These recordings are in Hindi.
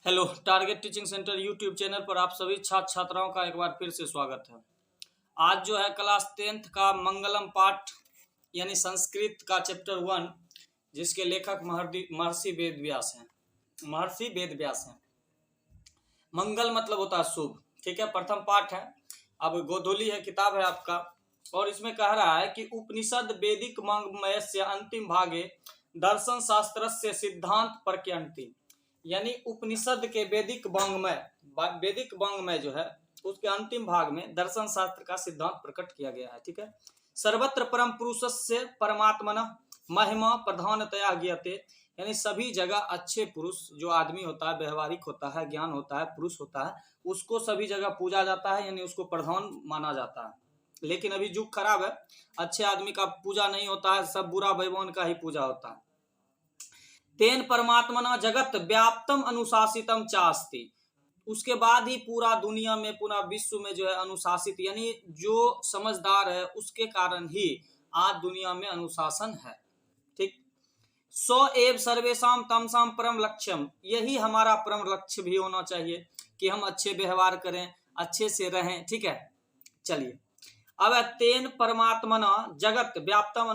Hello, target teaching centre YouTube channel पर आप सभी छात्र छात्राओं का एक बार फिर से स्वागत है। आज जो है क्लास 10th का मंगलम पाठ यानी संस्कृत का चैप्टर 1, जिसके लेखक महर्षि वेद व्यास हैं। मंगल मतलब होता है शुभ, ठीक है। प्रथम पाठ है, अब गोधूली है, किताब है आपका, और इसमें कह रहा है कि उपनिषद वैदिक मंगमय से अंतिम भागे दर्शन शास्त्र से सिद्धांत प्रत्यंति, यानी उपनिषद के वैदिक वांग्मय जो है उसके अंतिम भाग में दर्शन शास्त्र का सिद्धांत प्रकट किया गया है, ठीक है। सर्वत्र परम पुरुषस्य परमात्मनः महिमा प्रधानतया ज्ञाते, यानी सभी जगह अच्छे पुरुष जो आदमी होता है, व्यवहारिक होता है, ज्ञान होता है, पुरुष होता है, उसको सभी जगह पूजा जाता है, यानी उसको प्रधान माना जाता है। लेकिन अभी युग खराब है, अच्छे आदमी का पूजा नहीं होता है, सब बुरा भगवान का ही पूजा होता है। तेन परमात्मना जगत व्याप्तम अनुशासितम चास्ति, उसके बाद ही पूरा दुनिया में, पूरा विश्व में जो है अनुशासित, यानी जो समझदार है उसके कारण ही आज दुनिया में अनुशासन है, ठीक। सो एव सर्वेशम तमसाम परम लक्ष्यम, यही हमारा परम लक्ष्य भी होना चाहिए कि हम अच्छे व्यवहार करें, अच्छे से रहें, ठीक है। चलिए, अब तेन परमात्मना जगत व्याप्तम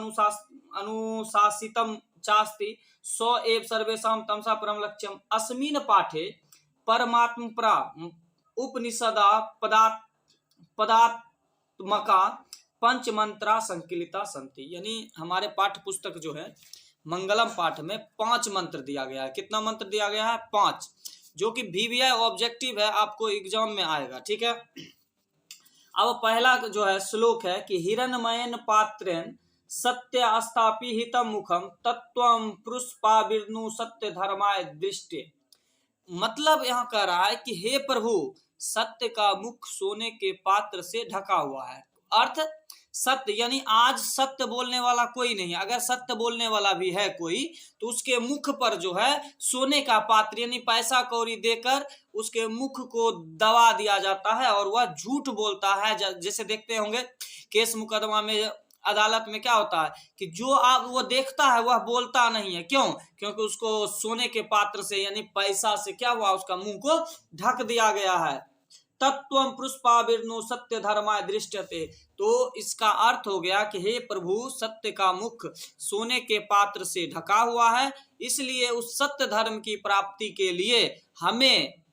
अनुशासितम चास्ति सो एव सर्वेशम तमसा परम लक्ष्यम अस्मिन पाठे परमात्म परा उपनिषदा पदात्मका पंच मंत्रा संकलिता संति, यानी हमारे पाठ्य पुस्तक जो है मंगलम पाठ में 5 मंत्र दिया गया है। कितना मंत्र दिया गया है? 5, जो कि VVI ऑब्जेक्टिव है, आपको एग्जाम में आएगा, ठीक है। अब पहला जो है श्लोक है कि हिरण्मयन पात्रेन सत्य स्थापिहितम मुखम तत्वम पुष्पाविर्नु सत्य धर्माय दृष्टि, मतलब यहाँ कह रहा है कि हे प्रभु, सत्य का मुख सोने के पात्र से ढका हुआ है। अर्थ सत्य, यानी आज सत्य बोलने वाला कोई नहीं, अगर सत्य बोलने वाला भी है कोई तो उसके मुख पर जो है सोने का पात्र यानी पैसा कौड़ी देकर उसके मुख को दबा दिया जाता है और वह झूठ बोलता है। जैसे देखते होंगे केस मुकदमा में, अदालत में क्या होता है कि जो आप वो देखता है वह बोलता नहीं है, क्यों? क्योंकि उसको सोने के पात्र से यानी पैसा से क्या हुआ, उसका मुंह को ढक दिया गया है। तत्वम पुष्पाविर्नो सत्य धर्माय दृष्टते, तो इसका अर्थ हो गया कि हे प्रभु, सत्य का मुख सोने के पात्र से ढका हुआ है, इसलिए उस सत्य धर्म की प्राप्ति के लिए हमें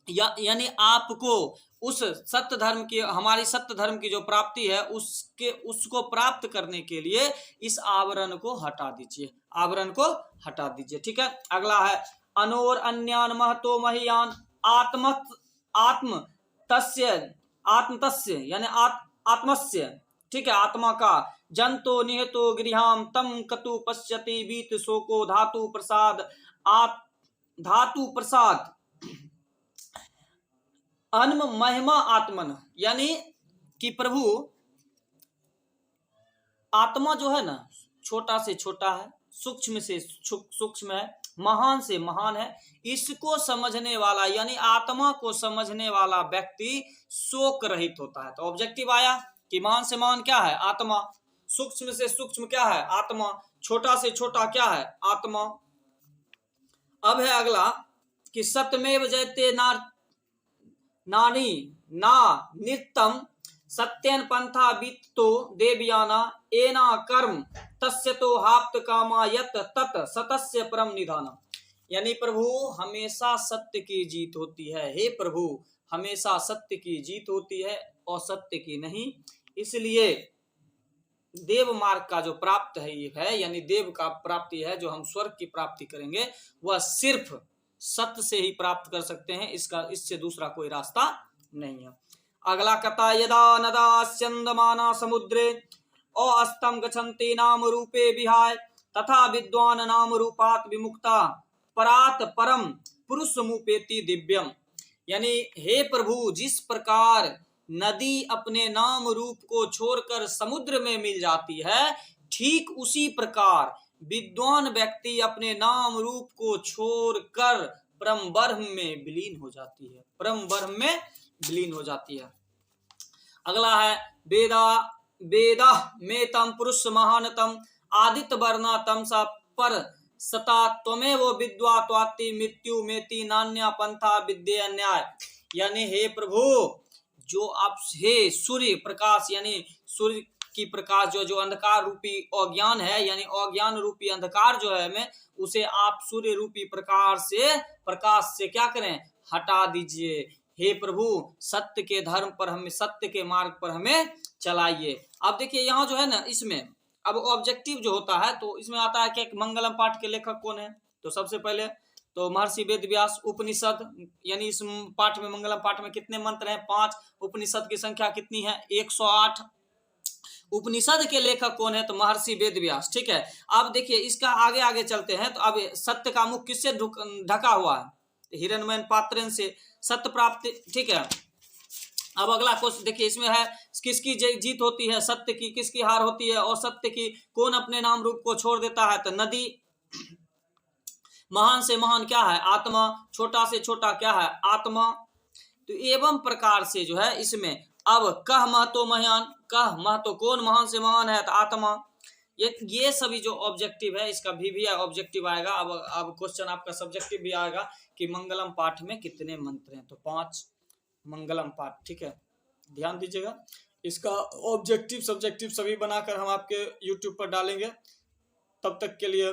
यानी आपको उस सत्य धर्म की, हमारी सत्य धर्म की जो प्राप्ति है उसको प्राप्त करने के लिए इस आवरण को हटा दीजिए, ठीक है। अगला है अनोर अन्यान महतो महियान आत्म तस्य यानी आत्मस्य, ठीक है, आत्मा का जंतो निहतो गृहाम तम कतु पश्यति बीत शोको धातु प्रसाद अन्म महिमा आत्मन, यानी कि प्रभु आत्मा जो है ना, छोटा से छोटा है, सूक्ष्म से सूक्ष्म है, महान से महान है। इसको समझने वाला यानी आत्मा को समझने वाला व्यक्ति शोक रहित होता है। तो ऑब्जेक्टिव आया कि महान से महान क्या है? आत्मा। सूक्ष्म से सूक्ष्म क्या है? आत्मा। छोटा से छोटा क्या है? आत्मा। अब है अगला कि सत्यमेव जयते नानी ना नित्यम सत्यन पंथा वित्तो देवयाना एना कर्म तस्य तो हाप्त कामा यत तत सतस्य परम निधानम, यानी प्रभु हमेशा सत्य की जीत होती है। हे प्रभु, हमेशा सत्य की जीत होती है और सत्य की नहीं, इसलिए देव मार्ग का जो प्राप्त है यानी देव का प्राप्ति है, जो हम स्वर्ग की प्राप्ति करेंगे, वह सिर्फ सत्य से ही प्राप्त कर सकते हैं, इससे दूसरा कोई रास्ता नहीं है। अगला कथा यदा नदा स्यन्दमाना समुद्रे अस्तम गच्छन्ति नाम रूपे विहाय तथा विद्वान नाम रूपात विमुक्ता परात परम पुरुष मुपेति दिव्यम, यानी हे प्रभु, जिस प्रकार नदी अपने नाम रूप को छोड़कर समुद्र में मिल जाती है, ठीक उसी प्रकार विद्वान व्यक्ति अपने नाम रूप को छोड़कर परम ब्रह्म में विलीन हो जाती है, अगला है वेदा में तम पुरुष महानतम आदित्य वर्णा तमसा पर सता त्वमेव विद्वा त्वाति मृत्यु मेति नान्या पंथा विद्ये न्याय। यानी हे प्रभु, जो आप, हे सूर्य प्रकाश, यानी सूर्य की प्रकाश जो अंधकार रूपी अज्ञान है, यानी अज्ञान रूपी अंधकार जो है हमें, उसे आप सूर्य रूपी प्रकाश से क्या करें, हटा दीजिए। हे प्रभु, सत्य के धर्म पर हमें, सत्य के मार्ग पर हमें चलाइए। अब देखिए यहाँ जो है ना, इसमें अब ऑब्जेक्टिव जो होता है, तो इसमें आता है कि मंगलम पाठ के लेखक कौन है। तो सबसे पहले तो महर्षि वेद व्यास। उपनिषद, यानी इस पाठ में, मंगलम पाठ में कितने मंत्र हैं, 5। उपनिषद की संख्या कितनी है, 108। उपनिषद के लेखक कौन है, तो महर्षि वेद व्यास। ठीक है, अब देखिए इसका आगे आगे चलते हैं। तो अब सत्य का मुख किससे ढका हुआ है, हिरण्मय पात्रेन से सत्य प्राप्ति। ठीक है, अब अगला क्वेश्चन देखिए, इसमें है किसकी जीत होती है, सत्य की, किसकी हार होती है, और सत्य की कौन अपने नाम रूप को छोड़ देता है, तो नदी। महान से महान क्या है, आत्मा। छोटा से छोटा क्या है, आत्मा। तो एवं प्रकार से जो है इसमें अब कह महतो महान, कह महतो, कौन महान से महान है, तो आत्मा। ये सभी जो ऑब्जेक्टिव है, इसका भी ऑब्जेक्टिव आएगा। अब क्वेश्चन आपका सब्जेक्टिव भी आएगा कि मंगलम पाठ में कितने मंत्र हैं, तो 5 मंगलम पाठ। ठीक है, ध्यान दीजिएगा। इसका ऑब्जेक्टिव सब्जेक्टिव सभी बनाकर हम आपके YouTube पर डालेंगे। तब तक के लिए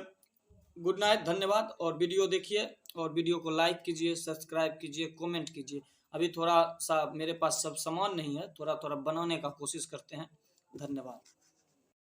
गुड नाइट, धन्यवाद। और वीडियो देखिए, और वीडियो को लाइक कीजिए, सब्सक्राइब कीजिए, कमेंट कीजिए। अभी थोड़ा सा मेरे पास सब सामान नहीं है, थोड़ा थोड़ा बनाने का कोशिश करते हैं। धन्यवाद।